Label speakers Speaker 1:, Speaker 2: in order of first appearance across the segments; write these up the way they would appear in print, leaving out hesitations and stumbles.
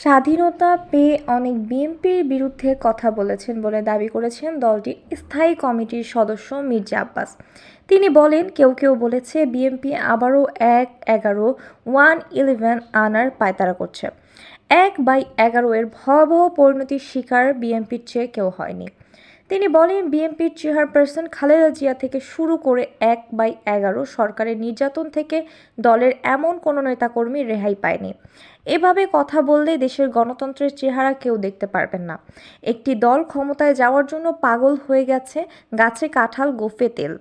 Speaker 1: স্বাধীনতা পেয়ে অনেক বিএনপির বিরুদ্ধে কথা বলেছেন বলে দাবি করেছেন দলটির স্থায়ী কমিটির সদস্য মির্জা আব্বাস। তিনি বলেন, কেউ কেউ বলেছে বিএনপি আবারও 1-11 আনার পায়তারা করছে। 1/11 এর ভয়াবহ পরিণতির শিকার বিএনপির চেয়ে কেউ হয়নি। তিনি বলেন, বিএনপির চেয়ারপারসন খালেদা জিয়া থেকে শুরু করে 1/11 সরকারের নির্যাতন থেকে দলের এমন কোনো নেতাকর্মী রেহাই পায়নি। এভাবে কথা বললে দেশের গণতন্ত্রের চেহারা কেউ দেখতে পারবেন না। একটি দল ক্ষমতায় যাওয়ার জন্য পাগল হয়ে গেছে, গাছে কাঁঠাল গোঁফে তেল।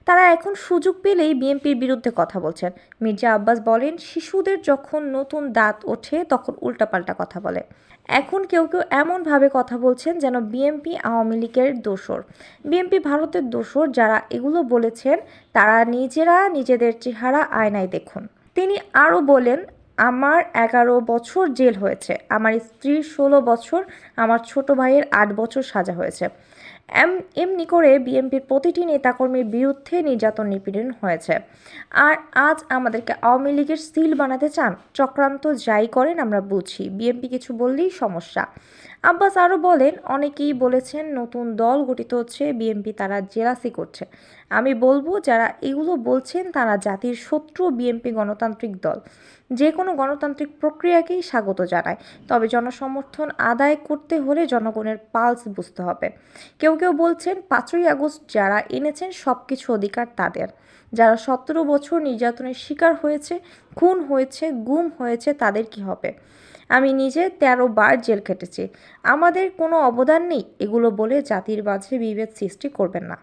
Speaker 1: তারা এখন সুযোগ পেলেই বিএনপির বিরুদ্ধে কথা বলছেন। মির্জা আব্বাস বলেন, শিশুদের যখন নতুন দাঁত ওঠে তখন উল্টাপাল্টা কথা বলে। এখন কেউ কেউ এমনভাবে কথা বলছেন যেন বিএনপি আওয়ামী লীগের দোসর। বিএনপি ভারতের দোসর। যারা এগুলো বলেছেন তারা নিজেরা নিজেদের চেহারা আয়নায় দেখুন। তিনি আরও বলেন, আমার 11 বছর জেল হয়েছে, আমার স্ত্রীর 16 বছর, আমার ছোট ভাইয়ের 8 বছর সাজা হয়েছে। এমনি করে বিএনপির প্রতিটি নেতাকর্মীর বিরুদ্ধে নির্যাতন নিপীড়ন হয়েছে। আর আজ আমাদেরকে আওয়ামী লীগের সিল বানাতে চান? চক্রান্ত যাই করেন আমরা বুঝি, বিএনপি কিছু বললেই সমস্যা। আব্বাস আরও বলেন, অনেকেই বলেছেন নতুন দল গঠিত হচ্ছে, বিএনপি তারা জেলাসি করছে। আমি বলবো, যারা এগুলো বলছেন তারা জাতির শত্রু। বিএনপি গণতান্ত্রিক দল, যে কোনো গণতান্ত্রিক প্রক্রিয়াকেই স্বাগত জানায়, তবে জনসমর্থন আদায় করতে হলে জনগণের পালস বুঝতে হবে। কেউ কেউ বলছেন 5ই আগস্ট যারা এনেছেন সব কিছু অধিকার তাদের। যারা 17 বছর নির্যাতনের শিকার হয়েছে, খুন হয়েছে, গুম হয়েছে, তাদের কি হবে? আমি নিজে 13 বার জেল খেটেছি, আমাদের কোনো অবদান নেই? এগুলো বলে জাতির মাঝে বিভেদ সৃষ্টি করবেন না।